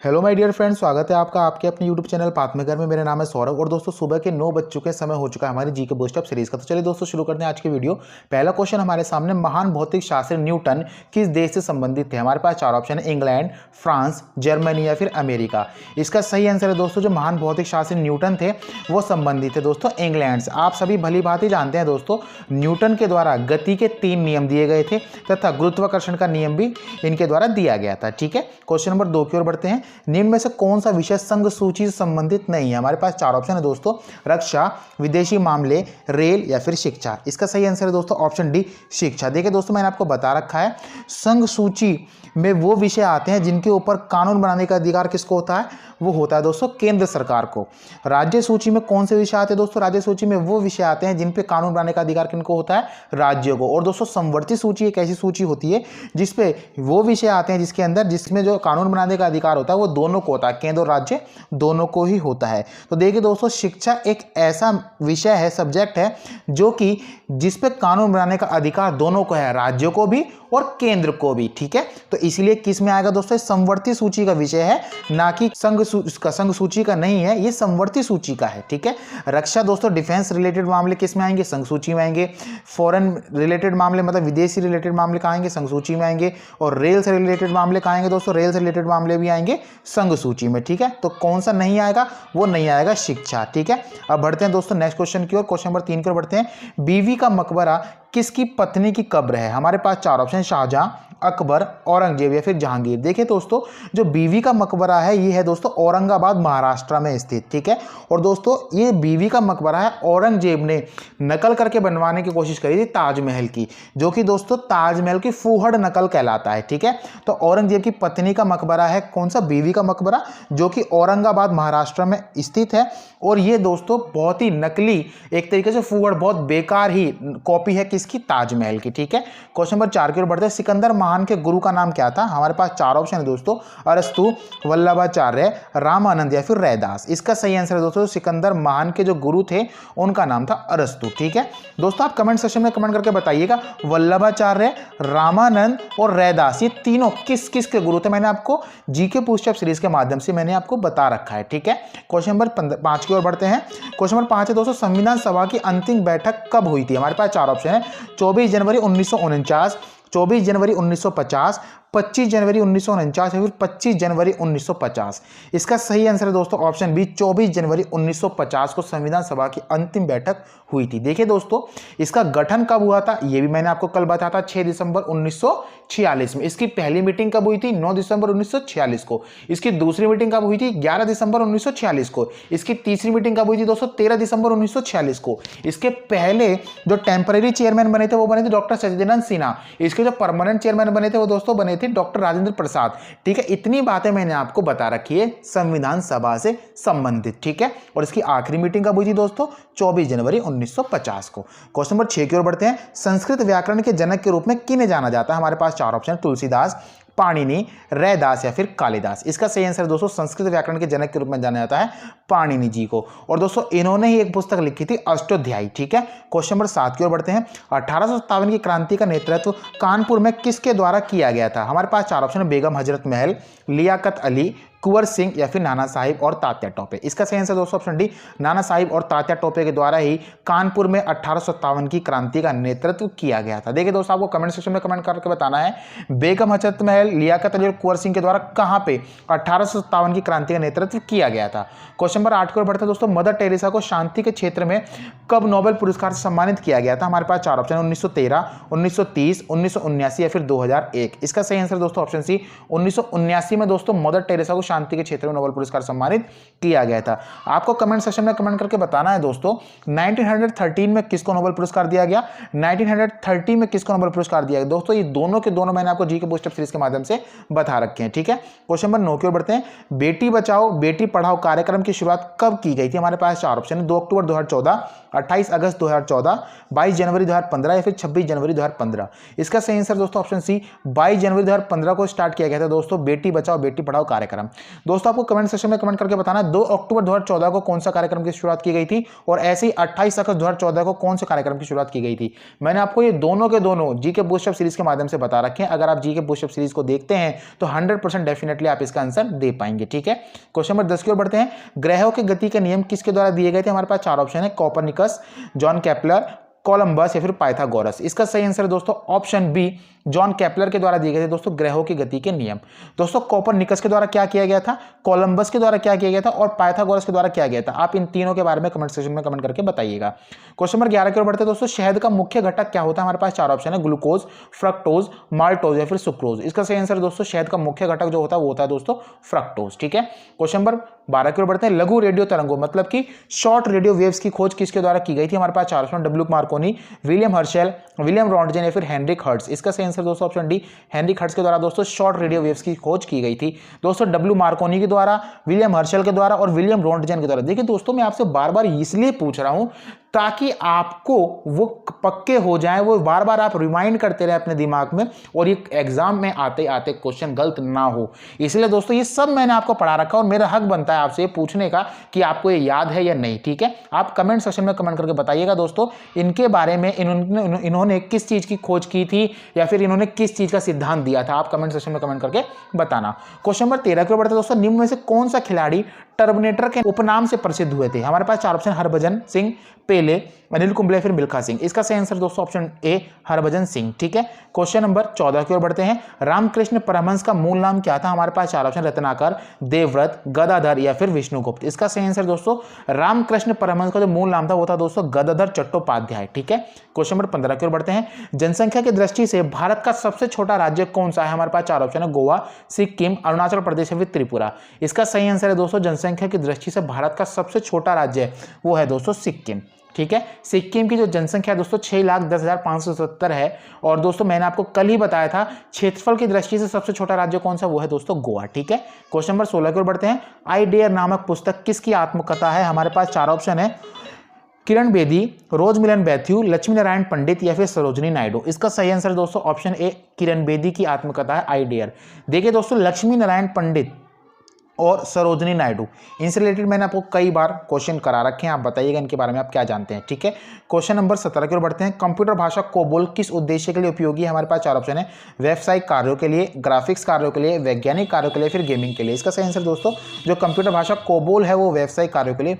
Hello my dear friends, स्वागत है आपका आपके अपने यूट्यूब चैनल बात में घर में। मेरा नाम है सौरभ और दोस्तों सुबह के 9 बज चुके समय हो चुका है हमारी जीके बूस्ट अप सीरीज का। तो चलिए दोस्तों शुरू करते हैं आज की वीडियो। पहला क्वेश्चन हमारे सामने, महान भौतिक शास्त्री न्यूटन किस देश से संबंधित थे? हमारे पास चार ऑप्शन है, इंग्लैंड, फ्रांस, जर्मनी या फिर अमेरिका। इसका सही आंसर है दोस्तों, जो महान भौतिक शास्त्री न्यूटन थे वो संबंधित थे दोस्तों इंग्लैंड से। आप सभी भली भांति जानते हैं दोस्तों, न्यूटन के द्वारा गति के 3 नियम दिए गए थे तथा गुरुत्वाकर्षण का नियम भी इनके द्वारा दिया गया था। ठीक है, क्वेश्चन नंबर 2 की ओर बढ़ते हैं। निम्न में से कौन सा विषय संघ सूची से संबंधित नहीं है? हमारे पास चार ऑप्शन है दोस्तों, रक्षा, विदेशी मामले, रेल या फिर शिक्षा। इसका सही आंसर है दोस्तों ऑप्शन डी, शिक्षा। देखिए दोस्तों, मैंने आपको बता रखा है, संघ सूची में वो विषय आते हैं जिनके ऊपर कानून बनाने का अधिकार किसको होता है? वो होता है दोस्तों केंद्र सरकार को। राज्य सूची में कौन से विषय आते हैं दोस्तों? राज्य सूची में वो विषय आते हैं जिन पे कानून बनाने का अधिकार किनको होता है? राज्यों को। और दोस्तों समवर्ती सूची एक ऐसी सूची होती है जिसपे वो विषय आते हैं जिसके अंदर जिसमें जो कानून बनाने का अधिकार होता है वो दोनों को होता है, केंद्र और राज्य दोनों को ही होता है। तो देखिए दोस्तों, शिक्षा एक ऐसा विषय है, सब्जेक्ट है, जो कि जिसपे कानून बनाने का अधिकार दोनों को है, राज्यों को भी और केंद्र को भी। ठीक है, तो इसलिए किस में आएगा दोस्तों? समवर्ती सूची का विषय है, ना कि संघ सूची का नहीं है, ये समवर्ती सूची का है। ठीक है, रक्षा दोस्तों, डिफेंस रिलेटेड मामले किस में आएंगे? संघ सूची में आएंगे। फॉरेन रिलेटेड मामले मतलब विदेशी रिलेटेड मामले कहाँ आएंगे? संघ सूची में आएंगे। और रेल से रिलेटेड मामले कहाँ आएंगे दोस्तों? रेल से रिलेटेड मामले भी आएंगे संघ सूची में। ठीक है, तो कौन सा नहीं आएगा? वो नहीं आएगा शिक्षा। ठीक है, अब बढ़ते हैं दोस्तों नेक्स्ट क्वेश्चन की ओर। क्वेश्चन नंबर 3 की ओर बढ़ते हैं। बीवी का मकबरा किसकी पत्नी की कब्र है? हमारे पास चार ऑप्शन, शाहजहां, अकबर, औरंगजेब या फिर जहांगीर। देखिए दोस्तों, जो बीवी का मकबरा है ये है दोस्तों औरंगाबाद महाराष्ट्र में स्थित। ठीक है, और दोस्तों ये बीवी का मकबरा है, औरंगजेब ने नकल करके बनवाने की कोशिश करी थी ताजमहल की, जो कि दोस्तों ताजमहल की फूहड़ नकल कहलाता है। ठीक है, तो औरंगजेब की पत्नी का मकबरा है कौन सा? बीवी का मकबरा, जो कि औरंगाबाद महाराष्ट्र में स्थित है। और ये दोस्तों बहुत ही नकली, एक तरीके से फूहड़, बहुत बेकार ही कॉपी है किसकी? ताजमहल की। ठीक है, क्वेश्चन नंबर 4 की ओर बढ़ते हैं। सिकंदर महान के गुरु का नाम क्या था? हमारे पास चार ऑप्शन है दोस्तों, अरस्तु, वल्लभाचार्य, रामानंद या फिर रैदास। इसका सही आंसर है दोस्तों, सिकंदर महान के जो गुरु थे उनका नाम था अरस्तु। ठीक है दोस्तों, आप कमेंट सेक्शन में कमेंट करके बताइएगा वल्लभाचार्य, रामानंद और रैदास ये तीनों किस किस के गुरु थे? मैंने आपको जीके बूस्ट अप सीरीज के माध्यम से मैंने आपको बता रखा है। ठीक है, क्वेश्चन नंबर 5 की ओर बढ़ते हैं। क्वेश्चन नंबर 5 है दोस्तों, संविधान सभा की अंतिम बैठक कब हुई थी? हमारे पास चार ऑप्शन है, 24 जनवरी 1949, 24 जनवरी 1950, 25 जनवरी 1949 या फिर 25 जनवरी 1950। इसका सही आंसर है दोस्तों ऑप्शन बी, 24 जनवरी 1950 को संविधान सभा की अंतिम बैठक हुई थी। देखिए दोस्तों, इसका गठन कब हुआ था ये भी मैंने आपको कल बताया था, 6 दिसंबर 1946 में। इसकी पहली मीटिंग कब हुई थी? 9 दिसंबर 1946 को। इसकी दूसरी मीटिंग कब हुई थी? 11 दिसंबर 1946 को। इसकी तीसरी मीटिंग कब हुई थी दोस्तों? 13 दिसंबर 1946 को। इसके पहले जो टेम्पररी चेयरमैन बने थे वो बने थे डॉक्टर सचिदानंद सिन्हा। इसके जो परमानेंट चेयरमैन बने थे वो दोस्तों बने थे डॉक्टर राजेंद्र प्रसाद। ठीक है, इतनी बातें मैंने आपको बता रखी है संविधान सभा से संबंधित। ठीक है, और इसकी आखिरी मीटिंग कब हुई थी दोस्तों? 24 जनवरी 1950 को। क्वेश्चन नंबर 6 की ओर बढ़ते हैं। संस्कृत व्याकरण के जनक के रूप में किन्हें जाना जाता है? हमारे पास चार ऑप्शन, तुलसीदास, पाणिनि, रैदास या फिर कालिदास। इसका सही आंसर दोस्तों संस्कृत व्याकरण के जनक के रूप में जाना जाता है पाणिनि जी को। और दोस्तों इन्होंने ही एक पुस्तक लिखी थी अष्टोध्यायी। ठीक है, क्वेश्चन नंबर 7 की ओर बढ़ते हैं। 1857 की क्रांति का नेतृत्व कानपुर में किसके द्वारा किया गया था? हमारे पास चार ऑप्शन है, बेगम हजरत महल, लियाकत अली, कुंवर सिंह या फिर नाना साहिब और तात्या टोपे। इसका सही आंसर दोस्तों ऑप्शन डी, नाना साहिब और तात्या टोपे के द्वारा ही कानपुर में 1857 की क्रांति का नेतृत्व किया गया था। देखिए दोस्तों, आपको कमेंट सेक्शन में कमेंट करके बताना है बेगम हजरत महल, लियाकत अली और कुंवर सिंह के द्वारा कहां पे 1857 की क्रांति का नेतृत्व किया गया था। क्वेश्चन नंबर 8 की ओर बढ़ते हैं दोस्तों। मदर टेरेसा को शांति के क्षेत्र में कब नोबेल पुरस्कार से सम्मानित किया गया था? हमारे पास चार ऑप्शन, 1913, 1930, 1979 या फिर 2001। इसका सही आंसर दोस्तों ऑप्शन सी, 1979 में दोस्तों मदर टेरेसा को शांति के क्षेत्र में नोबेल पुरस्कार सम्मानित किया गया था। आपको कमेंट सेक्शन में कमेंट करके बताना है दोस्तों 1913 में किसको नोबेल पुरस्कार दिया गया, 1930 में किसको नोबेल पुरस्कार दिया गया। दोस्तों ये दोनों के दोनों मैंने आपको जीके बूस्ट अप सीरीज के माध्यम से बता रखे हैं। ठीक है, क्वेश्चन नंबर 9 की ओर बढ़ते हैं। बेटी बचाओ बेटी पढ़ाओ कार्यक्रम की शुरुआत कब की गई थी? हमारे पास चार ऑप्शन है, 2 अक्टूबर 2014, 28 अगस्त 2014, 22 जनवरी 2015 या फिर 26 जनवरी 2015। इसका सही आंसर दोस्तों ऑप्शन सी, 22 जनवरी 2015 को स्टार्ट किया गया था दोस्तों बेटी बचाओ बेटी पढ़ाओ कार्यक्रम। दोस्तों आपको कमेंट सेक्शन में कमेंट करके बताना 2 अक्टूबर 2014 को कौन सा कार्यक्रम की शुरुआत की गई थी और ऐसे ही 28 अगस्त 2014 को कौन से कार्यक्रम की शुरुआत की गई थी। मैंने आपको ये दोनों के दोनों जीके बूस्टअप सीरीज के माध्यम से बता रखे हैं। अगर आप जीके बूस्टअप सीरीज को देखते हैं तो 100% डेफिनेटली आप इसका आंसर दे पाएंगे। ठीक है, क्वेश्चन नंबर 10 की ओर बढ़ते हैं। ग्रहों के गति के नियम किसके द्वारा दिए गए थे? हमारे पास 4 ऑप्शन है, कोपरनिकस, जॉन केपलर, कोलंबस या फिर पाइथागोरस। इसका सही आंसर है दोस्तों ऑप्शन बी, जॉन केपलर के द्वारा दिए गए थे दोस्तों ग्रहों की गति के नियम। दोस्तों कोपरनिकस के द्वारा क्या किया गया था, कोलंबस के द्वारा क्या किया गया था और पाइथागोरस के द्वारा क्या किया गया था? आप इन तीनों के बारे में कमेंट सेक्शन में कमेंट करके बताइएगा। क्वेश्चन नंबर 11 की ओर बढ़ते हैं दोस्तों। शहद का मुख्य घटक क्या होता है? हमारे पास 4 ऑप्शन है, ग्लूकोज, फ्रक्टोज, माल्टोज या फिर सुक्रोज। इसका सही आंसर दोस्तों शहद का मुख्य घटक जो होता है वो होता है दोस्तों फ्रक्टोज। ठीक है, क्वेश्चन नंबर 12 की ओर बढ़ते हैं। लघु रेडियो तरंगों मतलब कि शॉर्ट रेडियो वेव्स की खोज किसके द्वारा की गई थी? हमारे पास 4 option, W Markovnikov, William Herschel, William Röntgen या फिर हेनरिक हर्ट्ज। इसका सही आंसर दोस्तों ऑप्शन डी, हेनरिक हर्ट्ज के द्वारा दोस्तों शॉर्ट रेडियो वेव्स की खोज की गई थी। दोस्तों डब्ल्यू मार्कोनी के द्वारा, विलियम हर्शेल के द्वारा और विलियम रॉन्टजन के द्वारा। देखिए दोस्तों मैं आपसे बार बार इसलिए पूछ रहा हूं ताकि आपको वो पक्के हो जाए, वो बार बार आप रिमाइंड करते रहे अपने दिमाग में और ये एग्जाम में आते आते क्वेश्चन गलत ना हो। इसलिए दोस्तों ये सब मैंने आपको पढ़ा रखा और मेरा हक बनता है आपसे पूछने का कि आपको ये याद है या नहीं। ठीक है, आप कमेंट सेक्शन में कमेंट करके बताइएगा दोस्तों इनके बारे में, इन्होंने किस चीज की खोज की थी या फिर इन्होंने किस चीज का सिद्धांत दिया था। आप कमेंट सेक्शन में कमेंट करके बताना। क्वेश्चन नंबर 13 की ओर बढ़ते हैं दोस्तों। निम्न में से कौन सा खिलाड़ी टर्मिनेटर के उपनाम से प्रसिद्ध हुए थे? हमारे पास 4 ऑप्शन, हरभजन सिंह, पेले, अनिल कुंबले फिर मिल्खा सिंह। इसका सही आंसर दोस्तों ऑप्शन ए, हरभजन सिंह। ठीक है, क्वेश्चन नंबर 14 की ओर बढ़ते हैं। रामकृष्ण परमहंस का मूल नाम क्या था? हमारे पास 4 ऑप्शन, रत्नाकर, देवव्रत, गदाधर या फिर विष्णुगुप्त। इसका सही आंसर दोस्तों रामकृष्ण परमहंस का जो मूल नाम था वो था दोस्तों गदाधर चट्टोपाध्याय। ठीक है, क्वेश्चन नंबर 15 की ओर बढ़ते हैं। जनसंख्या की दृष्टि से भारत का सबसे छोटा राज्य कौन सा है? हमारे पास 4 ऑप्शन है, गोवा, सिक्किम, अरुणाचल प्रदेश या फिर त्रिपुरा। इसका सही आंसर है दोस्तों जनसंख्या की दृष्टि से भारत का सबसे छोटा राज्य है वो है दोस्तों सिक्किम। ठीक है, सिक्किम की जो जनसंख्या दोस्तों 6,10,570 है और दोस्तों मैंने आपको कल ही बताया था क्षेत्रफल की दृष्टि से सबसे छोटा राज्य कौन सा, वो है दोस्तों गोवा। ठीक है, क्वेश्चन नंबर 16 की ओर बढ़ते हैं। आई डेयर नामक पुस्तक किसकी आत्मकथा है? हमारे पास 4 ऑप्शन है, किरण बेदी, रोज मिलन बैथ्यू, लक्ष्मी नारायण पंडित या फिर सरोजनी नायडू। इसका सही आंसर दोस्तों ऑप्शन ए, किरण बेदी की आत्मकथा है आई डेयर। देखिए दोस्तों लक्ष्मी नारायण पंडित और सरोजनी नायडू इनसे रिलेटेड मैंने आपको कई बार क्वेश्चन करा रखे हैं, आप बताइएगा इनके बारे में आप क्या जानते हैं। ठीक है, क्वेश्चन नंबर 17 की ओर बढ़ते हैं। कंप्यूटर भाषा कोबोल किस उद्देश्य के लिए उपयोगी है? हमारे पास 4 ऑप्शन है, व्यावसायिक कार्यों के लिए, ग्राफिक्स कार्यों के लिए, वैज्ञानिक कार्यों के लिए, फिर गेमिंग के लिए। इसका सही आंसर दोस्तों जो कंप्यूटर भाषा कोबोल है वो व्यावसायिक कार्यों के लिए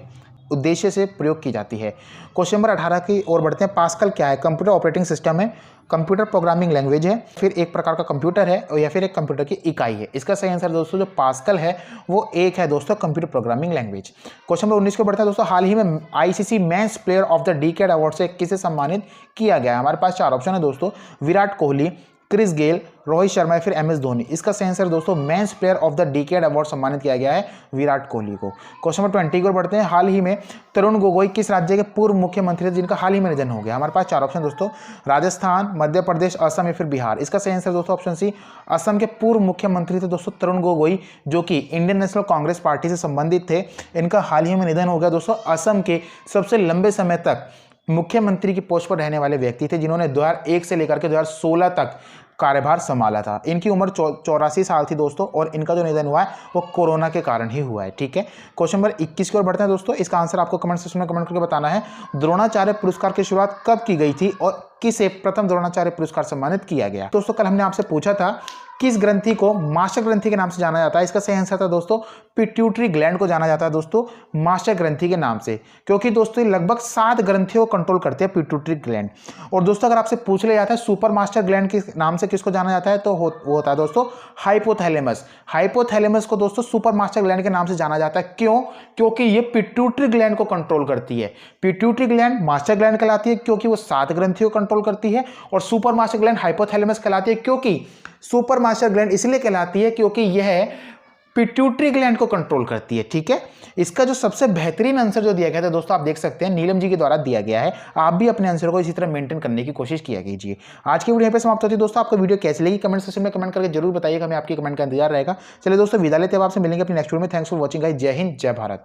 उद्देश्य से प्रयोग की जाती है। क्वेश्चन नंबर 18 की ओर बढ़ते हैं। पास्कल क्या है? कंप्यूटर ऑपरेटिंग सिस्टम है, कंप्यूटर प्रोग्रामिंग लैंग्वेज है, फिर एक प्रकार का कंप्यूटर है या फिर एक कंप्यूटर की इकाई है। इसका सही आंसर दोस्तों जो पास्कल है वो एक है दोस्तों computer programming language. Question number 19 को बढ़ता है दोस्तों। हाल ही में ICC men's player of the decade award से किसे सम्मानित किया गया है? हमारे पास 4 ऑप्शन है दोस्तों, विराट कोहली, क्रिस गेल, रोहित शर्मा या फिर एमएस धोनी। इसका सही आंसर दोस्तों men's player of the decade award सम्मानित किया गया है विराट कोहली को। क्वेश्चन नंबर 20 को बढ़ते हैं। हाल ही में तरुण गोगोई किस राज्य के पूर्व मुख्यमंत्री थे जिनका हाल ही में निधन हो गया? हमारे पास 4 ऑप्शन दोस्तों, राजस्थान, मध्य प्रदेश, असम या फिर बिहार। इसका सही आंसर दोस्तों ऑप्शन सी, असम के पूर्व मुख्यमंत्री थे दोस्तों तरुण गोगोई जो कि इंडियन नेशनल कांग्रेस पार्टी से संबंधित थे। इनका हाल ही में निधन हो गया दोस्तों। असम के सबसे लंबे समय तक मुख्यमंत्री की पोस्ट पर रहने वाले व्यक्ति थे जिन्होंने 2001 से लेकर के 2016 तक कार्यभार संभाला था। इनकी उम्र 84 साल थी दोस्तों और इनका जो निधन हुआ है वो कोरोना के कारण ही हुआ है। ठीक है, क्वेश्चन नंबर 21 की ओर बढ़ते हैं दोस्तों। इसका आंसर आपको कमेंट सेक्शन में कमेंट करके बताना है। द्रोणाचार्य पुरस्कार की शुरुआत कब की गई थी और किसे प्रथम द्रोणाचार्य पुरस्कार सम्मानित किया गया? दोस्तों कल हमने आपसे पूछा था किस ग्रंथि को मास्टर ग्रंथि के नाम से जाना जाता है? इसका सही आंसर था दोस्तों पिट्यूटरी ग्लैंड को जाना जाता है दोस्तों मास्टर ग्रंथि के नाम से, क्योंकि दोस्तों लगभग 7 ग्रंथियों को कंट्रोल करते हैं पिट्यूटरी ग्लैंड। और दोस्तों अगर आपसे पूछ लिया जाता है सुपर मास्टर ग्लैंड के नाम से किसको जाना जाता है तो वो होता है दोस्तों हाइपोथैलेमस। हाइपोथैलेमस को दोस्तों सुपर मास्टर ग्लैंड के नाम से जाना जाता है। क्यों? क्योंकि ये पिट्यूटरी ग्लैंड को कंट्रोल करती है। पिट्यूटरी ग्लैंड मास्टर ग्लैंड कहलाती है क्योंकि वो 7 ग्रंथियों को कंट्रोल करती है और सुपर मास्टर ग्लैंड हाइपोथैलेमस कहलाती है क्योंकि सुपर मास्टर ग्लैंड इसलिए कहलाती है क्योंकि यह पिट्यूटरी ग्लैंड को कंट्रोल करती है। ठीक है, इसका जो सबसे बेहतरीन आंसर जो दिया गया था दोस्तों आप देख सकते हैं नीलम जी के द्वारा दिया गया है। आप भी अपने आंसर को इसी तरह मेंटेन करने की कोशिश किया कीजिए। आज की वीडियो यहाँ पे समाप्त होती है दोस्तों। आपको वीडियो कैसी लगी कमेंट सेक्शन में कमेंट करके जरूर बताइएगा, हमें आपकी कमेंट का इंतजार रहेगा। चलिए दोस्तों विदा लेते हैं, आपसे मिलेंगे अपनी नेक्स्ट वीडियो में। थैंक्स फॉर वॉचिंग गाइस, जय हिंद जय भारत।